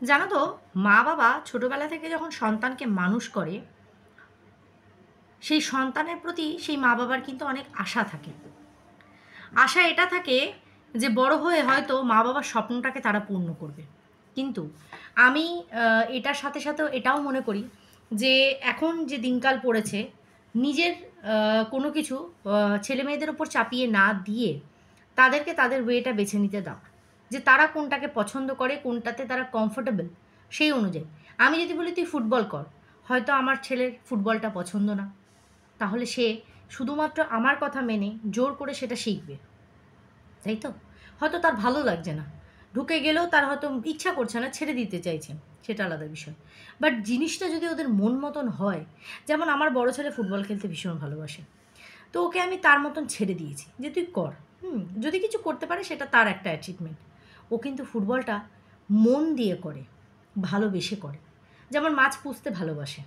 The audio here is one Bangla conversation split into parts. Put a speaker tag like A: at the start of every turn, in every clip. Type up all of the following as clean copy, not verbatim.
A: জানো তো, মা বাবা ছোটবেলা থেকে যখন সন্তানকে মানুষ করে, সেই সন্তানের প্রতি সেই মা বাবার কিন্তু অনেক আশা থাকে। আশা এটা থাকে যে বড় হয়ে হয়তো মা বাবার স্বপ্নটাকে তারা পূর্ণ করবে। কিন্তু আমি এটার সাথে সাথেও এটাও মনে করি যে এখন যে দিনকাল পড়েছে, নিজের কোনো কিছু ছেলে মেয়েদের ওপর চাপিয়ে না দিয়ে তাদেরকে তাদের ওয়েটা বেছে নিতে দাও, যে তারা কোনটাকে পছন্দ করে, কোনটাতে তারা কমফোর্টেবল, সেই অনুযায়ী। আমি যদি বলি তুই ফুটবল কর, হয়তো আমার ছেলের ফুটবলটা পছন্দ না, তাহলে সে শুধুমাত্র আমার কথা মেনে জোর করে সেটা শিখবে, তাই তো? হয়তো তার ভালো লাগছে না, ঢুকে গেলেও তার হয়তো ইচ্ছা করছে না, ছেড়ে দিতে চাইছে, সেটা আলাদা বিষয়। বাট জিনিসটা যদি ওদের মন মতন হয়, যেমন আমার বড় ছেলে ফুটবল খেলতে ভীষণ ভালোবাসে, তো ওকে আমি তার মতন ছেড়ে দিয়েছি যে তুই কর। যদি কিছু করতে পারে সেটা তার একটা অ্যাচিভমেন্ট। ও কিন্তু ফুটবলটা মন দিয়ে করে, ভালোবেসে করে। যেমন মাছ পুষতে ভালোবাসে,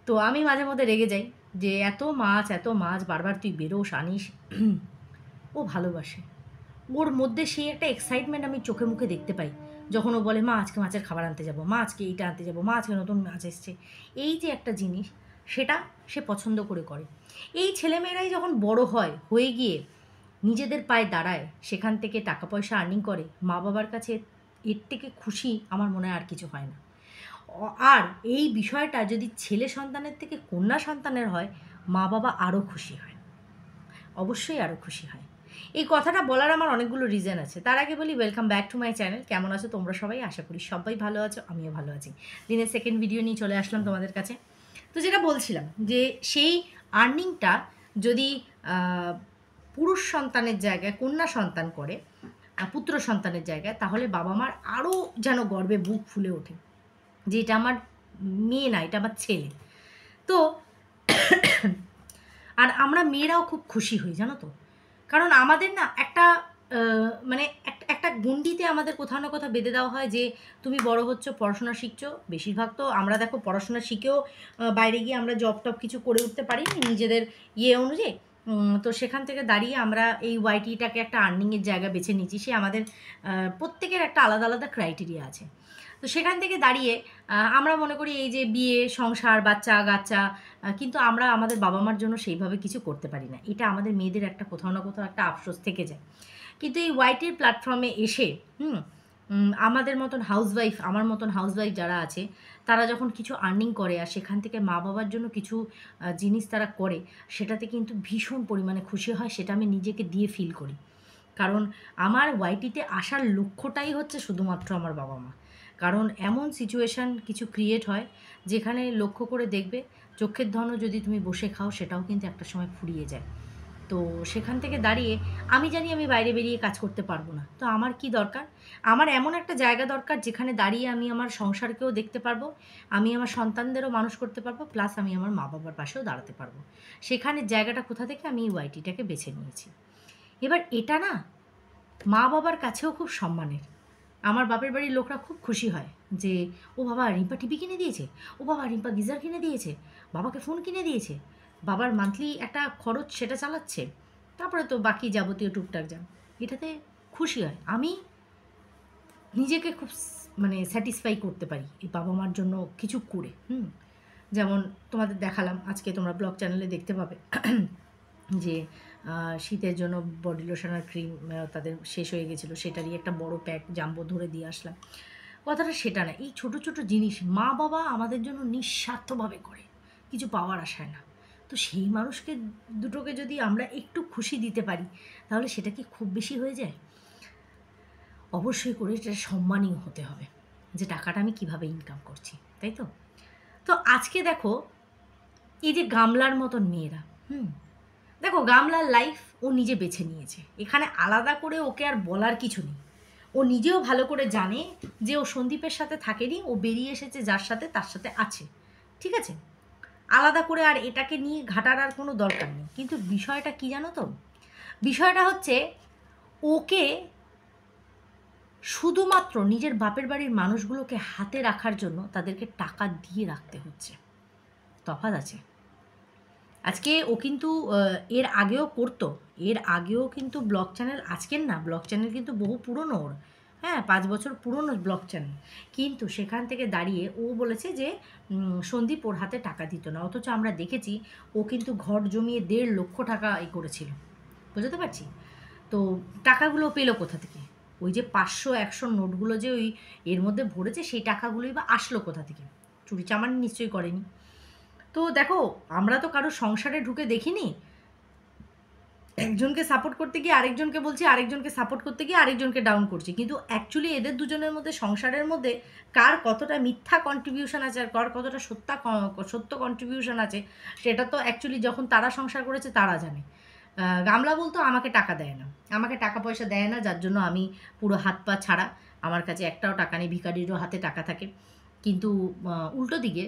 A: তো আমি মাঝে মধ্যে রেগে যাই যে এত মাছ বারবার তুই বেরোস আনিস। ও ভালোবাসে, ওর মধ্যে সেই একটা এক্সাইটমেন্ট আমি চোখে মুখে দেখতে পাই যখন ও বলে, মা আজকে মাছের খাবার আনতে যাবো, মা আজকে এইটা আনতে যাবো, মা আজকে নতুন মাছ এসছে। এই যে একটা জিনিস, সেটা সে পছন্দ করে করে। এই ছেলেমেয়েরাই যখন বড় হয়, হয়ে গিয়ে নিজেদের পায়ে দাঁড়ায়, সেখান থেকে টাকা পয়সা আর্নিং করে, মা বাবার কাছে এর থেকে খুশি আমার মনে হয় আর কিছু হয় না। আর এই বিষয়টা যদি ছেলে সন্তানের থেকে কন্যা সন্তানের হয়, মা বাবা আরও খুশি হয়, অবশ্যই আরও খুশি হয়। এই কথাটা বলার আমার অনেকগুলো রিজন আছে। তার আগে বলি, welcome back to my channel. কেমন আছো তোমরা সবাই? আশা করি সবাই ভালো আছো, আমিও ভালো আছি। দিনের সেকেন্ড ভিডিও নিয়ে চলে আসলাম তোমাদের কাছে। তো যেটা বলছিলাম যে সেই আর্নিংটা যদি আহ, পুরুষ সন্তানের জায়গায় কন্যা সন্তান করে, পুত্র সন্তানের জায়গায়, তাহলে বাবা মার আরও যেন গর্বে বুক ফুলে ওঠে যে এটা আমার মেয়ে না, এটা আমার ছেলে। তো আর আমরা মেয়েরাও খুব খুশি হই, জানো তো। কারণ আমাদের না একটা মানে একটা গণ্ডিতে আমাদের কোথাও না কোথাও বেঁধে দেওয়া হয় যে তুমি বড় হচ্ছ, পড়াশোনা শিখছো। বেশিরভাগ তো আমরা দেখো পড়াশোনা শিখেও বাইরে গিয়ে আমরা জব টব কিছু করে উঠতে পারিনি নিজেদের ইয়ে অনুযায়ী। তো সেখান থেকে দাঁড়িয়ে আমরা এই ওয়াইটিটাকে একটা আর্নিংয়ের জায়গা বেছে নিয়েছি। সে আমাদের প্রত্যেকের একটা আলাদা আলাদা ক্রাইটেরিয়া আছে। তো সেখান থেকে দাঁড়িয়ে আমরা মনে করি এই যে বিয়ে, সংসার, বাচ্চা কাচ্চা, কিন্তু আমরা আমাদের বাবা মার জন্য সেইভাবে কিছু করতে পারি না। এটা আমাদের মেয়েদের একটা কোথাও না কোথাও একটা আফসোস থেকে যায়। কিন্তু এই ওয়াইটির প্ল্যাটফর্মে এসে আমাদের মতন হাউসওয়াইফ, আমার মতন হাউসওয়াইফ যারা আছে, তারা যখন কিছু আর্নিং করে আর সেখান থেকে মা বাবার জন্য কিছু জিনিস তারা করে, সেটাতে কিন্তু ভীষণ পরিমাণে খুশি হয়। সেটা আমি নিজেকে দিয়ে ফিল করি। কারণ আমার ওয়াইটিতে আসার লক্ষ্যটাই হচ্ছে শুধুমাত্র আমার বাবা মা। কারণ এমন সিচুয়েশান কিছু ক্রিয়েট হয় যেখানে লক্ষ্য করে দেখবে, চোখের ধনও যদি তুমি বসে খাও সেটাও কিন্তু একটা সময় ফুরিয়ে যায়। তো সেখান থেকে দাঁড়িয়ে আমি জানি আমি বাইরে বেরিয়ে কাজ করতে পারবো না, তো আমার কি দরকার? আমার এমন একটা জায়গা দরকার যেখানে দাঁড়িয়ে আমি আমার সংসারকেও দেখতে পারবো, আমি আমার সন্তানদেরও মানুষ করতে পারবো, প্লাস আমি আমার মা বাবার পাশেও দাঁড়াতে পারবো। সেখানে জায়গাটা কোথা থেকে আমি এই ওয়াইটিটাকে বেছে নিয়েছি। এবার এটা না মা বাবার কাছেও খুব সম্মানের। আমার বাপের বাড়ির লোকরা খুব খুশি হয় যে, ও বাবা রিম্পা টিভি কিনে দিয়েছে, ও বাবা রিম্পা গিজার কিনে দিয়েছে, বাবাকে ফোন কিনে দিয়েছে, বাবার মান্থলি একটা খরচ সেটা চালাচ্ছে, তারপরে তো বাকি যাবতীয় টুকটাক যান, এটাতে খুশি হয়। আমি নিজেকে খুব মানে স্যাটিসফাই করতে পারি এই বাবা মার জন্য কিছু করে। যেমন তোমাদের দেখালাম, আজকে তোমরা ব্লগ চ্যানেলে দেখতে পাবে যে শীতের জন্য বডি লোশন আর ক্রিম তাদের শেষ হয়ে গেছিলো, সেটারই একটা বড় প্যাক জাম্বো ধরে দিয়ে আসলাম। কথাটা সেটা না, এই ছোট ছোট জিনিস মা বাবা আমাদের জন্য নিঃস্বার্থভাবে করে, কিছু পাওয়ার আশায় না। তো সেই মানুষকে দুটোকে যদি আমরা একটু খুশি দিতে পারি, তাহলে সেটা কি খুব বেশি হয়ে যায়? অবশ্যই করে এটা সম্মানীয় হতে হবে যে টাকাটা আমি কিভাবে ইনকাম করছি, তাই তো? তো আজকে দেখো, এই যে গামলার মতন মেয়েরা, দেখো গামলার লাইফ ও নিজে বেছে নিয়েছে, এখানে আলাদা করে ওকে আর বলার কিছু নেই। ও নিজেও ভালো করে জানে যে ও সন্দীপের সাথে থাকেনি, ও বেরিয়ে এসেছে যার সাথে তার সাথে আছে, ঠিক আছে? আলাদা করে আর এটাকে নিয়ে ঘাটার আর কোনো দরকার নেই। কিন্তু বিষয়টা কি জানো তো? বিষয়টা হচ্ছে ওকে শুধুমাত্র নিজের বাপের বাড়ির মানুষগুলোকে হাতে রাখার জন্য তাদেরকে টাকা দিয়ে রাখতে হচ্ছে। তফাৎ আছে। আজকে ও কিন্তু এর আগেও করতো, এর আগেও কিন্তু ব্লগ চ্যানেল, আজকের না, ব্লগ চ্যানেল কিন্তু বহু পুরনো ওর। হ্যাঁ, ৫ বছর পুরনো ব্লগ চ্যানেল। কিন্তু সেখান থেকে দাঁড়িয়ে ও বলেছে যে সন্দীপ ওর হাতে টাকা দিত না। অথচ আমরা দেখেছি ও কিন্তু ঘর জমিয়ে ১.৫ লক্ষ টাকা করেছিল। বুঝতে পারছি? তো টাকাগুলো পেলো কোথা থেকে? ওই যে ৫০০, ১০০ নোটগুলো যে ওই এর মধ্যে ভরেছে সেই টাকাগুলোই বা আসলো কোথা থেকে? চুরিচামারি নিশ্চয়ই করেনি। তো দেখো, আমরা তো কারো সংসারে ঢুকে দেখিনি। একজনকে সাপোর্ট করতে গিয়ে আরেকজনকে বলছি, আরেকজনকে সাপোর্ট করতে গিয়ে আরেকজনকে ডাউন করছি। কিন্তু অ্যাকচুয়ালি এদের দুজনের মধ্যে, সংসারের মধ্যে কার কতটা মিথ্যা কন্ট্রিবিউশন আছে আর কার কতটা সত্য কন্ট্রিবিউশন আছে, সেটা তো অ্যাকচুয়ালি যখন তারা সংসার করেছে তারা জানে। গামলা বলতো আমাকে টাকা দেয় না, আমাকে টাকা পয়সা দেয় না, যার জন্য আমি পুরো হাত পা ছাড়া, আমার কাছে একটাও টাকা নেই, ভিখারিরও হাতে টাকা থাকে। কিন্তু উল্টো দিকে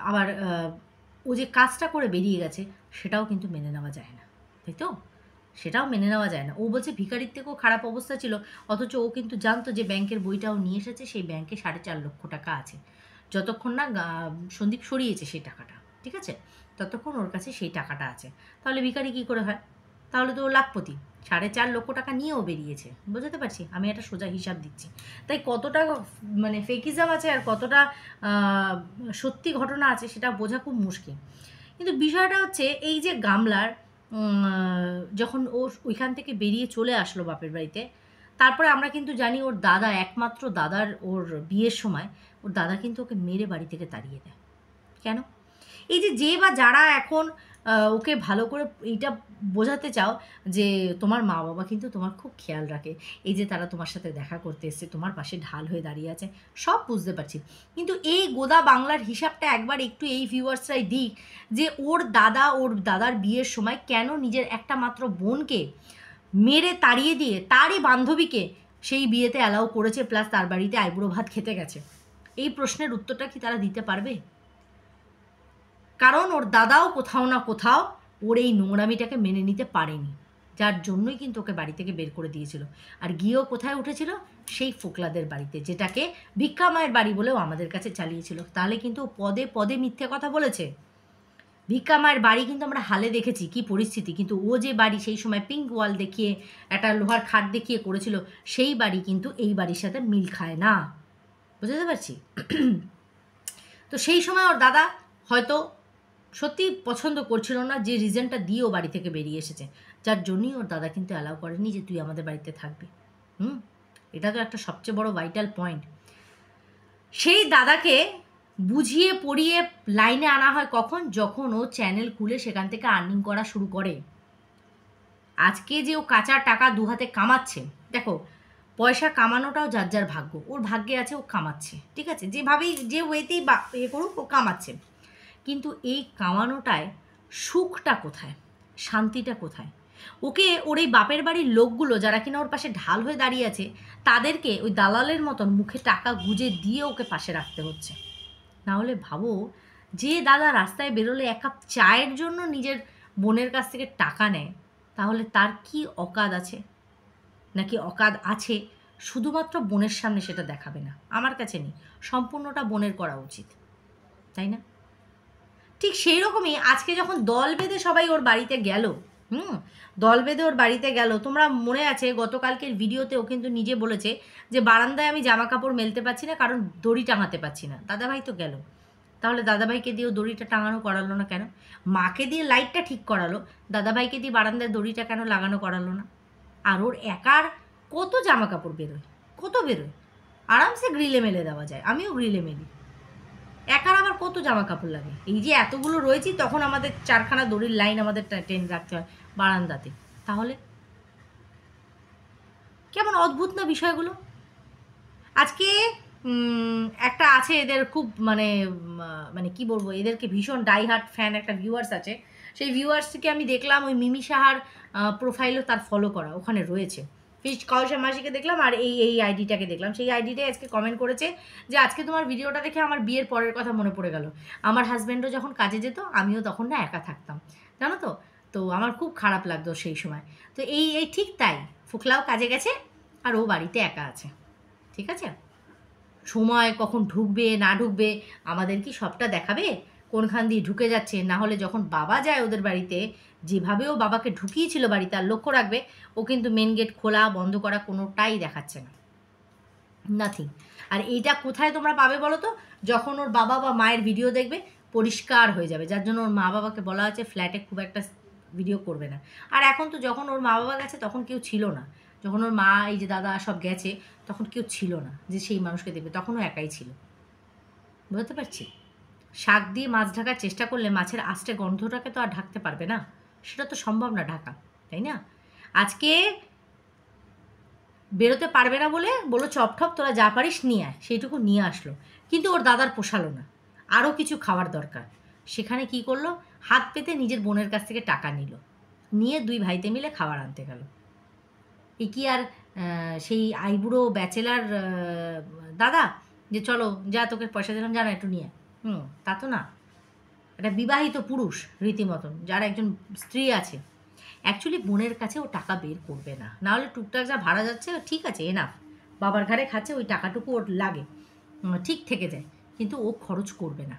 A: আবার ও যে কাজটা করে বেরিয়ে গেছে সেটাও কিন্তু মেনে নেওয়া যায় না, তাই তো? সেটাও মেনে নেওয়া যায় না। ও বলছে ভিখারির থেকেও খারাপ অবস্থা ছিল, অথচ ও কিন্তু জানতো যে ব্যাংকের বইটাও নিয়ে এসেছে, সেই ব্যাংকে 4.5 লক্ষ টাকা আছে। যতক্ষণ না সন্দীপ সরিয়েছে সেই টাকাটা, ঠিক আছে, ততক্ষণ ওর কাছে সেই টাকাটা আছে। তাহলে ভিখারি কী করে হয়? তাহলে তো ও লাখপতি। 4.5 লক্ষ টাকা নিয়েও বেরিয়েছে, বুঝতে পারছি, আমি একটা সোজা হিসাব দিচ্ছি। তাই কতটা মানে ফেকিজম আছে আর কতটা সত্যি ঘটনা আছে সেটা বোঝা খুব মুশকিল। কিন্তু বিষয়টা হচ্ছে এই যে গামলার যখন ও ওইখান থেকে বেরিয়ে চলে আসলো বাপের বাড়িতে, তারপরে আমরা কিন্তু জানি ওর দাদা, একমাত্র দাদার, ওর বিয়ের সময় ওর দাদা কিন্তু ওকে মেরে বাড়ি থেকে তাড়িয়ে দেয়। কেন? এই যে বা যারা এখন ওকে ভালো করে এইটা বোঝাতে চাও যে তোমার মা বাবা কিন্তু তোমার খুব খেয়াল রাখে, এই যে তারা তোমার সাথে দেখা করতে এসছে, তোমার পাশে ঢাল হয়ে দাঁড়িয়ে আছে, সব বুঝতে পারছি। কিন্তু এই গোদা বাংলার হিসাবটা একবার একটু এই ভিউয়ার্সরাই দিক, যে ওর দাদার বিয়ের সময় কেন নিজের একটা মাত্র বোনকে মেরে তাড়িয়ে দিয়ে তারই বান্ধবীকে সেই বিয়েতে অ্যালাউ করেছে, প্লাস তার বাড়িতে আইবুড়ো ভাত খেতে গেছে। এই প্রশ্নের উত্তরটা কি তারা দিতে পারবে? কারণ ওর দাদাও কোথাও না কোথাও ওর এই নোংরামিটাকে মেনে নিতে পারেনি, যার জন্যই কিন্তু ওকে বাড়ি থেকে বের করে দিয়েছিল। আর গিয়েও কোথায় উঠেছিল? সেই ফোকলাদের বাড়িতে, যেটাকে ভিক্ষা মায়ের বাড়ি বলেও আমাদের কাছে চালিয়েছিল। তাহলে কিন্তু পদে পদে মিথ্যে কথা বলেছে। ভিক্ষা মায়ের বাড়ি কিন্তু আমরা হালে দেখেছি কি পরিস্থিতি, কিন্তু ও যে বাড়ি সেই সময় পিঙ্ক ওয়াল দেখিয়ে, একটা লোহার খাট দেখিয়ে করেছিল, সেই বাড়ি কিন্তু এই বাড়ির সাথে মিল খায় না, বুঝতে পারছি? তো সেই সময় ওর দাদা হয়তো সত্যি পছন্দ করছিল না, যে রিজনটা দিয়ে ও বাড়ি থেকে বেরিয়ে এসেছে, যার জন্যই ওর দাদা কিন্তু অ্যালাউ করেনি যে তুই আমাদের বাড়িতে থাকবি। এটা তো একটা সবচেয়ে বড় ভাইটাল পয়েন্ট। সেই দাদাকে বুঝিয়ে পড়িয়ে লাইনে আনা হয় কখন? যখন ও চ্যানেল খুলে সেখান থেকে আর্নিং করা শুরু করে। আজকে যে ও কাঁচা টাকা দু হাতে কামাচ্ছে, দেখো, পয়সা কামানোটাও যার যার ভাগ্য, ওর ভাগ্যে আছে ও কামাচ্ছে, ঠিক আছে, যেভাবেই যে ওয়েতেই বা করুক ও কামাচ্ছে। কিন্তু এই কামানোটায় সুখটা কোথায়? শান্তিটা কোথায়? ওকে ওর এই বাপের বাড়ির লোকগুলো যারা কিনা ওর পাশে ঢাল হয়ে দাঁড়িয়ে আছে, তাদেরকে ওই দালালের মতন মুখে টাকা গুজে দিয়ে ওকে পাশে রাখতে হচ্ছে। নাহলে ভাবো, যে দাদা রাস্তায় বেরোলে এক কাপ চায়ের জন্য নিজের বোনের কাছ থেকে টাকা নেয়, তাহলে তার কি অকাদ আছে? নাকি অকাদ আছে, শুধুমাত্র বোনের সামনে সেটা দেখাবে না? আমার কাছে নেই, সম্পূর্ণটা বোনের করা উচিত, তাই না? ঠিক সেই রকমই আজকে যখন দল বেঁধে সবাই ওর বাড়িতে গেল, দল বেঁধে ওর বাড়িতে গেল, তোমরা মনে আছে গতকালকের ভিডিওতে ও কিন্তু নিজে বলেছে যে বারান্দায় আমি জামা কাপড় মেলতে পারছি না, কারণ দড়ি টাঙাতে পারছি না। দাদাভাই তো গেল, তাহলে দাদাভাইকে দিয়ে দড়িটা টাঙানো করালো না কেন? মাকে দিয়ে লাইটটা ঠিক করালো, দাদাভাইকে দিয়ে বারান্দায় দড়িটা কেন লাগানো করালো না? আর ওর একার কত জামা কাপড় বেরোয়, কত বেরোয়, আরামসে গ্রিলে মেলে দেওয়া যায়, আমিও গ্রিলে মেলি। একার আবার কত জামা কাপড় লাগে? এই যে এতগুলো রয়েছি, তখন আমাদের 4খানা দড়ির লাইন আমাদের টেনে রাখতে হয় বারান্দাতে। তাহলে কেমন অদ্ভুত না বিষয়গুলো? আজকে একটা আছে এদের খুব মানে মানে কি বলবো, এদেরকে ভীষণ ডাইহার্ট ফ্যান একটা ভিউয়ার্স আছে, সেই ভিউয়ার্সকে আমি দেখলাম ওই মিমি সাহার প্রোফাইলও তার ফলো করা ওখানে রয়েছে। ফিশ কৌশা মাসিকে দেখলাম আর এই আইডিটাকে দেখলাম। সেই আইডিটাই আজকে কমেন্ট করেছে যে আজকে তোমার ভিডিওটা দেখে আমার বিয়ের পরের কথা মনে পড়ে গেল। আমার হাজব্যান্ডও যখন কাজে যেত, আমিও তখন না একা থাকতাম, জানো তো? তো আমার খুব খারাপ লাগতো সেই সময়। তো এই ঠিক তাই, ফুকলাও কাজে গেছে আর ও বাড়িতে একা আছে, ঠিক আছে? সময় কখন ঢুকবে না ঢুকবে আমাদের কি সবটা দেখাবে? কোনখান দিয়ে ঢুকে যাচ্ছে। না হলে যখন বাবা যায় ওদের বাড়িতে, যেভাবে ও বাবাকে ঢুকিয়েছিল বাড়িতে, আর লক্ষ্য রাখবে ও কিন্তু মেন গেট খোলা বন্ধ করা কোনোটাই দেখাচ্ছে না, নাথিং। আর এইটা কোথায় তোমরা পাবে বলো তো? যখন ওর বাবা বা মায়ের ভিডিও দেখবে পরিষ্কার হয়ে যাবে, যার জন্য ওর মা বাবাকে বলা আছে ফ্ল্যাটে খুব একটা ভিডিও করবে না। আর এখন তো যখন ওর মা বাবা গেছে তখন কেউ ছিল না, যখন ওর মা এই যে দাদা সব গেছে তখন কেউ ছিল না যে সেই মানুষকে দেখবে, তখনও একাই ছিল। বুঝতে পারছি? শাক দিয়ে মাছ ঢাকার চেষ্টা করলে মাছের আঁচটে গন্ধটাকে তো আর ঢাকতে পারবে না, সেটা তো সম্ভব না ঢাকা, তাই না? আজকে বেরোতে পারবে না বলে বললো চপ ঠপ তোরা যা পারিস নিয়ে আয়, সেইটুকু নিয়ে আসলো। কিন্তু ওর দাদার পোষালো না, আরও কিছু খাওয়ার দরকার। সেখানে কি করলো? হাত পেতে নিজের বোনের কাছ থেকে টাকা নিল, নিয়ে দুই ভাইতে মিলে খাবার আনতে গেল। এ কি আর সেই আইবুড়ো ব্যাচেলার দাদা যে চলো যা তোকে পয়সা দিলাম যা না একটু নিয়ে, তা তো না। একটা বিবাহিত পুরুষ রীতিমতন, যার একজন স্ত্রী আছে, অ্যাকচুয়ালি বোনের কাছে ও টাকা বের করবে না, নাহলে টুকটাক যা ভাড়া যাচ্ছে ঠিক আছে, এনাফ, বাবার ঘাড়ে খাচ্ছে, ওই টাকাটুকু ওর লাগে, ঠিক থেকে যায়, কিন্তু ও খরচ করবে না।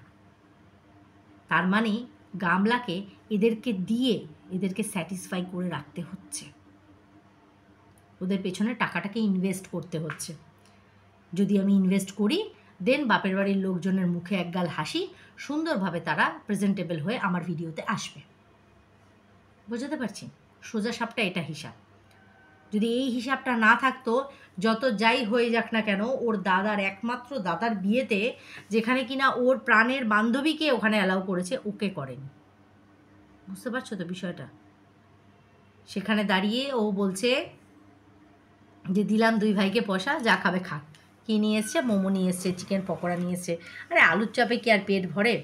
A: তার মানে গামলাকে এদেরকে দিয়ে এদেরকে স্যাটিসফাই করে রাখতে হচ্ছে, ওদের পেছনে টাকাটাকে ইনভেস্ট করতে হচ্ছে। যদি আমি ইনভেস্ট করি দেন বাপের বাড়ির লোকজনের মুখে একগাল হাসি, সুন্দরভাবে তারা প্রেজেন্টেবল হয়ে আমার ভিডিওতে আসবে। বুঝতে পারছি? সোজা সাপটা এটা হিসাব। যদি এই হিসাবটা না থাকতো, যত যাই হয়ে যাক না কেন, ওর দাদার একমাত্র দাদার বিয়েতে যেখানে কিনা ওর প্রাণের বান্ধবীকে ওখানে অ্যালাউ করেছে, ওকে করেনি। বুঝতে পারছো তো বিষয়টা? সেখানে দাঁড়িয়ে ও বলছে যে দিলাম দুই ভাইকে পয়সা, যা খাবে খাক। কী নিয়ে এসছে? মোমো নিয়ে এসছে, চিকেন পকোড়া নিয়ে এসছে। আরে আলুর চাপে কি আর পেট ভরে?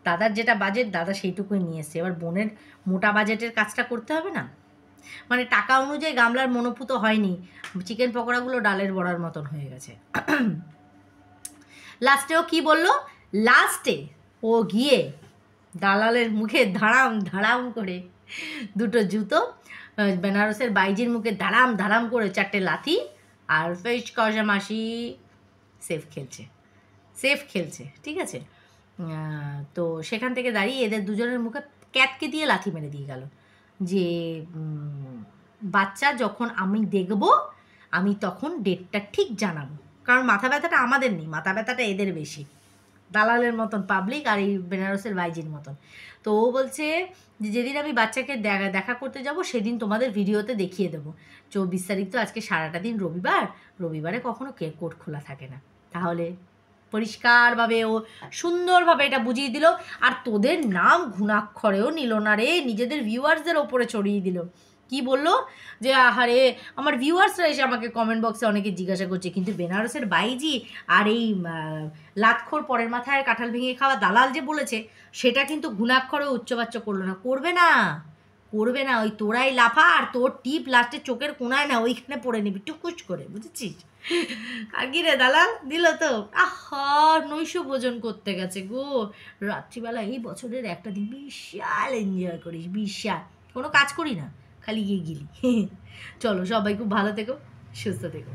A: দাদার যেটা বাজেট দাদা সেইটুকুই নিয়ে এসছে, এবার বোনের মোটা বাজেটের কাজটা করতে হবে না? মানে টাকা অনুযায়ী গামলার মনোপুত হয়নি, চিকেন পকোড়াগুলো ডালের বড়ার মতন হয়ে গেছে। লাস্টেও কি বললো? লাস্টে ও গিয়ে দালালের মুখে ধাড়াম ধাড়াম করে দুটো জুতো, বেনারসের বাইজির মুখে ধাড়াম ধাড়াম করে চারটে লাথি, আর ফেস কষা মাসি সেফ খেলছে, সেফ খেলছে, ঠিক আছে? তো সেখান থেকে দাঁড়িয়ে এদের দুজনের মুখে ক্যাটকে দিয়ে লাথি মেরে দিয়ে গেল যে বাচ্চা যখন আমি দেখব আমি তখন ডেটটা ঠিক জানাবো, কারণ মাথা ব্যথাটা আমাদের নেই, মাথা ব্যথাটা এদের বেশি, দালালের মতন পাবলিক আর এই বেনারসের বাইজির মতন। তো ও বলছে যে যেদিন আমি বাচ্চাকে দেখা করতে যাব সেদিন তোমাদের ভিডিওতে দেখিয়ে দেবো। 24 তারিখ তো আজকে সারাটা দিন রবিবার, রবিবারে কখনো কোর্ট খোলা থাকে না। তাহলে পরিষ্কারভাবে ও সুন্দরভাবে এটা বুঝিয়ে দিল, আর তোদের নাম ঘুণাক্ষরেও নিল না রে, নিজেদের ভিউয়ার্সদের ওপরে চড়িয়ে দিল। কি বললো যে আহারে আমার ভিউয়ার্সরা এসে আমাকে কমেন্ট বক্সে অনেকে জিজ্ঞাসা করছে, কিন্তু বেনারসের বাইজি আর এই লাতখোর পরের মাথায় কাঁঠাল ভেঙে খাওয়া দালাল যে বলেছে সেটা কিন্তু ঘুণাক্ষরেও উচ্চবাচ্য করলো না, করবে না, করবে না। ওই তোরাই লাফা আর তোর টিপ লাস্টে চোখের কোনায় না ওইখানে পড়ে নিবি টুকুস করে, বুঝেছিস? আর কি রে দালাল দিল তো, আহা নৈশ ভোজন করতে গেছে গো রাত্রিবেলা। এই বছরের একটা দিন বিশাল এনজয় করিস, বিশাল, কোনো কাজ করি না, খালি গিয়ে গিলি। চলো সবাই খুব ভালো থেকো, সুস্থ থেকো।